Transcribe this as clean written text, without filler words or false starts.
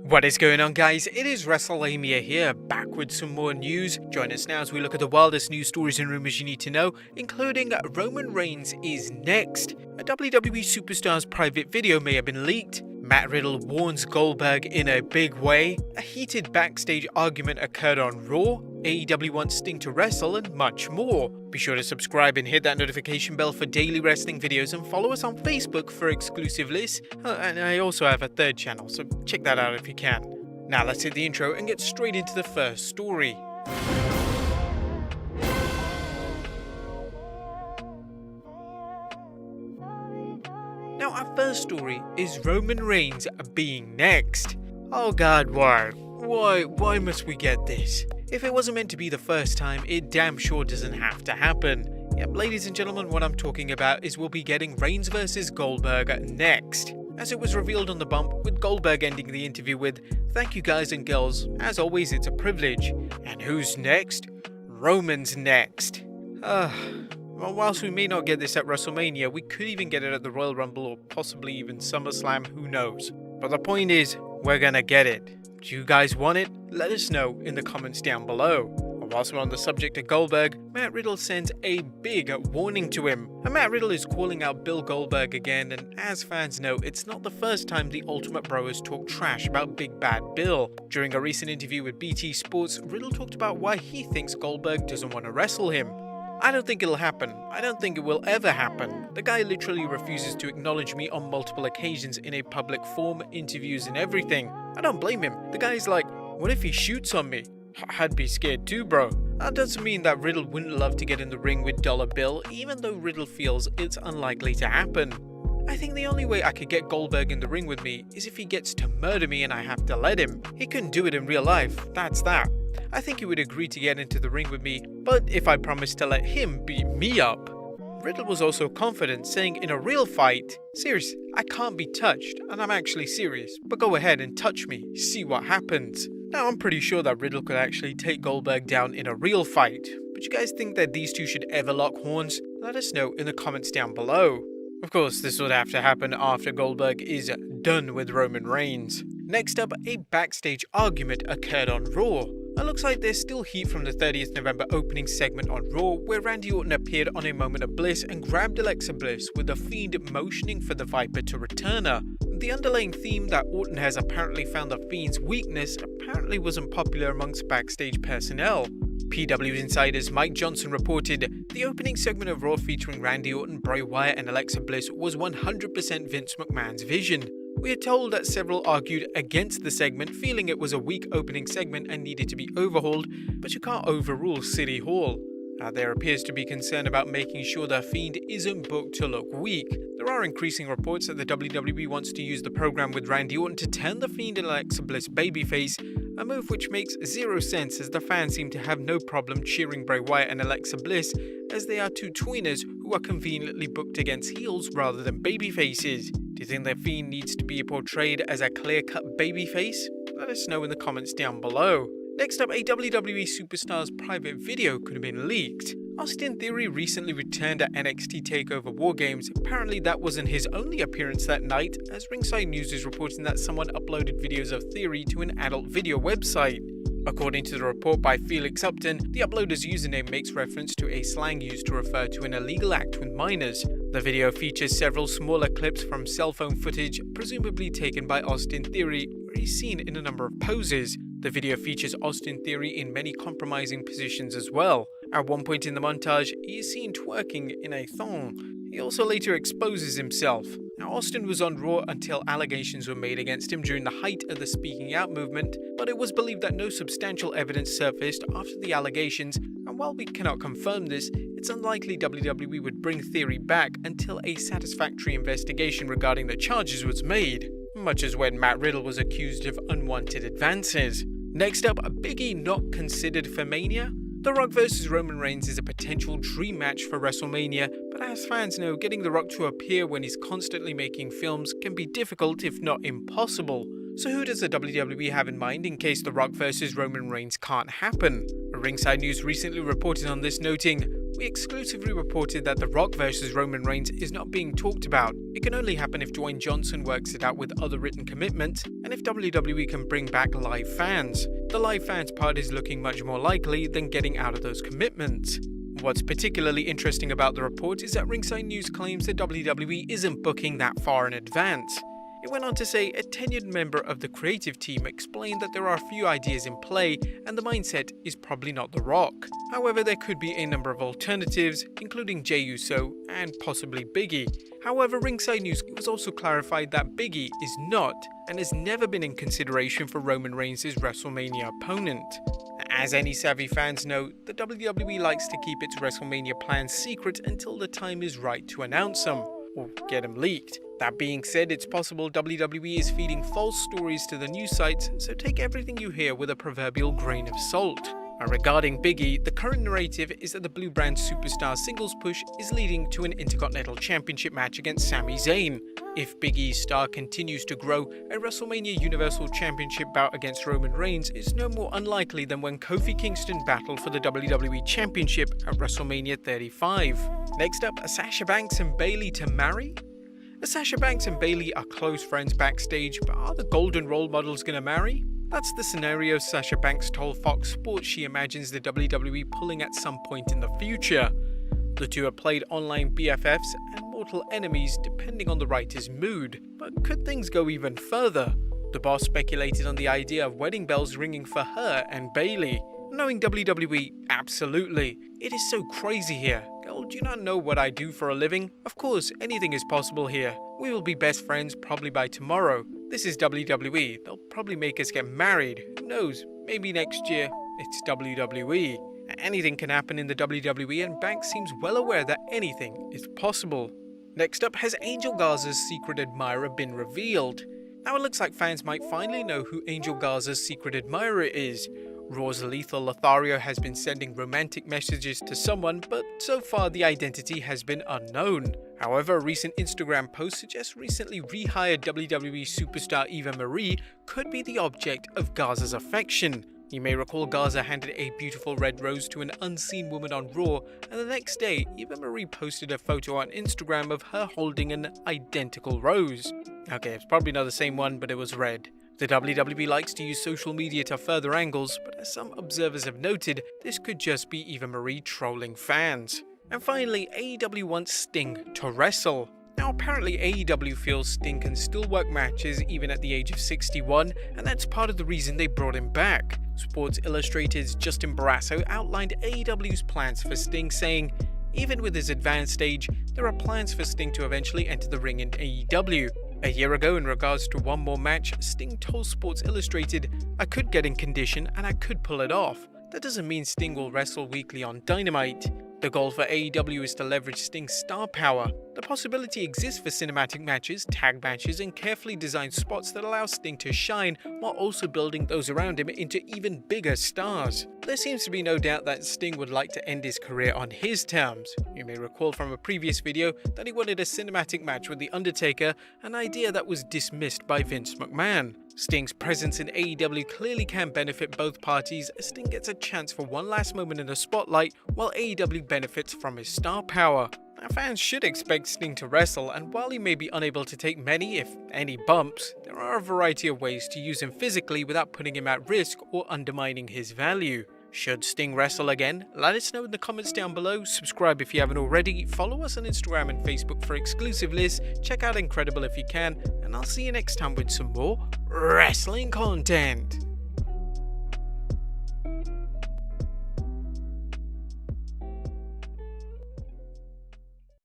What is going on, guys? It is Wrestlelamia here, back with some more news. Join us now as we look at the wildest news stories and rumors you need to know, including Roman Reigns is next. A WWE superstar's private video may have been leaked. Matt Riddle warns Goldberg in a big way. A heated backstage argument occurred on Raw. AEW wants Sting to wrestle, and much more. Be sure to subscribe and hit that notification bell for daily wrestling videos, and follow us on Facebook for exclusive lists. And I also have a third channel, so check that out if you can. Now let's hit the intro and get straight into the first story. Now our first story is Roman Reigns being next. Oh god, why? Why must we get this? If it wasn't meant to be the first time, it damn sure doesn't have to happen. Yep, ladies and gentlemen, what I'm talking about is we'll be getting Reigns vs Goldberg next. As it was revealed on the bump, with Goldberg ending the interview with, "Thank you guys and girls, as always it's a privilege." And who's next? Roman's next. Well, whilst we may not get this at WrestleMania, we could even get it at the Royal Rumble or possibly even SummerSlam, who knows. But the point is, we're gonna get it. Do you guys want it? Let us know in the comments down below. And whilst we're on the subject of Goldberg, Matt Riddle sends a big warning to him. And Matt Riddle is calling out Bill Goldberg again, and as fans know, it's not the first time the Ultimate Bro has talked trash about Big Bad Bill. During a recent interview with BT Sports, Riddle talked about why he thinks Goldberg doesn't want to wrestle him. "I don't think it'll happen. I don't think it will ever happen. The guy literally refuses to acknowledge me on multiple occasions in a public forum, interviews and everything. I don't blame him. The guy's like, what if he shoots on me? I'd be scared too, bro." That doesn't mean that Riddle wouldn't love to get in the ring with Dollar Bill, even though Riddle feels it's unlikely to happen. "I think the only way I could get Goldberg in the ring with me is if he gets to murder me and I have to let him. He couldn't do it in real life, that's that. I think he would agree to get into the ring with me, but if I promised to let him beat me up." Riddle was also confident, saying in a real fight, "Serious, I can't be touched, and I'm actually serious, but go ahead and touch me, see what happens." Now I'm pretty sure that Riddle could actually take Goldberg down in a real fight, but you guys think that these two should ever lock horns? Let us know in the comments down below. Of course, this would have to happen after Goldberg is done with Roman Reigns. Next up, a backstage argument occurred on Raw. It looks like there's still heat from the 30th November opening segment on Raw, where Randy Orton appeared on a moment of bliss and grabbed Alexa Bliss, with The Fiend motioning for the Viper to return her. The underlying theme that Orton has apparently found The Fiend's weakness apparently wasn't popular amongst backstage personnel. PW Insider's Mike Johnson reported, "The opening segment of Raw featuring Randy Orton, Bray Wyatt and Alexa Bliss was 100% Vince McMahon's vision. We are told that several argued against the segment, feeling it was a weak opening segment and needed to be overhauled, but you can't overrule City Hall. There appears to be concern about making sure the Fiend isn't booked to look weak. There are increasing reports that the WWE wants to use the program with Randy Orton to turn the Fiend and Alexa Bliss babyface, a move which makes zero sense as the fans seem to have no problem cheering Bray Wyatt and Alexa Bliss, as they are two tweeners who are conveniently booked against heels rather than babyfaces. Do you think the Fiend needs to be portrayed as a clear-cut babyface? Let us know in the comments down below. Next up, a WWE superstar's private video could have been leaked. Austin Theory recently returned at NXT TakeOver War Games. Apparently that wasn't his only appearance that night, as Ringside News is reporting that someone uploaded videos of Theory to an adult video website. According to the report by Felix Upton, the uploader's username makes reference to a slang used to refer to an illegal act with minors. The video features several smaller clips from cell phone footage, presumably taken by Austin Theory, where he's seen in a number of poses. The video features Austin Theory in many compromising positions as well. At one point in the montage, he is seen twerking in a thong. He also later exposes himself. Now, Austin was on Raw until allegations were made against him during the height of the speaking out movement, but it was believed that no substantial evidence surfaced after the allegations, and while we cannot confirm this, it's unlikely WWE would bring Theory back until a satisfactory investigation regarding the charges was made, much as when Matt Riddle was accused of unwanted advances. Next up, Big E not considered for Mania? The Rock vs Roman Reigns is a potential dream match for WrestleMania, but as fans know, getting The Rock to appear when he's constantly making films can be difficult if not impossible. So who does the WWE have in mind in case The Rock vs Roman Reigns can't happen? Ringside News recently reported on this, noting, we exclusively reported that The Rock vs Roman Reigns is not being talked about. It can only happen if Dwayne Johnson works it out with other written commitments, and if WWE can bring back live fans. The live fans part is looking much more likely than getting out of those commitments. What's particularly interesting about the report is that Ringside News claims that WWE isn't booking that far in advance. It went on to say a tenured member of the creative team explained that there are a few ideas in play and the mindset is probably not The Rock. However, there could be a number of alternatives, including Jey Uso and possibly Biggie. However, Ringside News was also clarified that Biggie is not and has never been in consideration for Roman Reigns' WrestleMania opponent. As any savvy fans know, the WWE likes to keep its WrestleMania plans secret until the time is right to announce them, or get them leaked. That being said, it's possible WWE is feeding false stories to the news sites, so take everything you hear with a proverbial grain of salt. Regarding Biggie, the current narrative is that the Blue Brand Superstar singles push is leading to an Intercontinental Championship match against Sami Zayn. If Big E's star continues to grow, a WrestleMania Universal Championship bout against Roman Reigns is no more unlikely than when Kofi Kingston battled for the WWE Championship at WrestleMania 35. Next up, Sasha Banks and Bayley to marry? Sasha Banks and Bayley are close friends backstage, but are the golden role models gonna marry? That's the scenario Sasha Banks told Fox Sports she imagines the WWE pulling at some point in the future. The two have played online BFFs and mortal enemies depending on the writer's mood, but could things go even further? The boss speculated on the idea of wedding bells ringing for her and Bayley. Knowing WWE, absolutely. It is so crazy here. Girl, do you not know what I do for a living? Of course, anything is possible here. We will be best friends probably by tomorrow. This is WWE. They'll probably make us get married. Who knows? Maybe next year. It's WWE. Anything can happen in the WWE, and Banks seems well aware that anything is possible. Next up, has Angel Garza's secret admirer been revealed? Now it looks like fans might finally know who Angel Garza's secret admirer is. Raw's Lethal Lothario has been sending romantic messages to someone, but so far the identity has been unknown. However, a recent Instagram post suggests recently rehired WWE superstar Eva Marie could be the object of Garza's affection. You may recall Garza handed a beautiful red rose to an unseen woman on Raw, and the next day, Eva Marie posted a photo on Instagram of her holding an identical rose. Okay, it's probably not the same one, but it was red. The WWE likes to use social media to further angles, but as some observers have noted, this could just be Eva Marie trolling fans. And finally, AEW wants Sting to wrestle. Now apparently AEW feels Sting can still work matches even at the age of 61, and that's part of the reason they brought him back. Sports Illustrated's Justin Barrasso outlined AEW's plans for Sting, saying, "Even with his advanced age, there are plans for Sting to eventually enter the ring in AEW. A year ago, in regards to one more match, Sting told Sports Illustrated, 'I could get in condition and I could pull it off. That doesn't mean Sting will wrestle weekly on Dynamite.' The goal for AEW is to leverage Sting's star power. The possibility exists for cinematic matches, tag matches, and carefully designed spots that allow Sting to shine while also building those around him into even bigger stars. There seems to be no doubt that Sting would like to end his career on his terms. You may recall from a previous video that he wanted a cinematic match with The Undertaker, an idea that was dismissed by Vince McMahon. Sting's presence in AEW clearly can benefit both parties, as Sting gets a chance for one last moment in the spotlight, while AEW benefits from his star power. Now, fans should expect Sting to wrestle, and while he may be unable to take many, if any, bumps, there are a variety of ways to use him physically without putting him at risk or undermining his value. Should Sting wrestle again? Let us know in the comments down below, subscribe if you haven't already, follow us on Instagram and Facebook for exclusive lists, check out Incredible if you can, and I'll see you next time with some more wrestling content.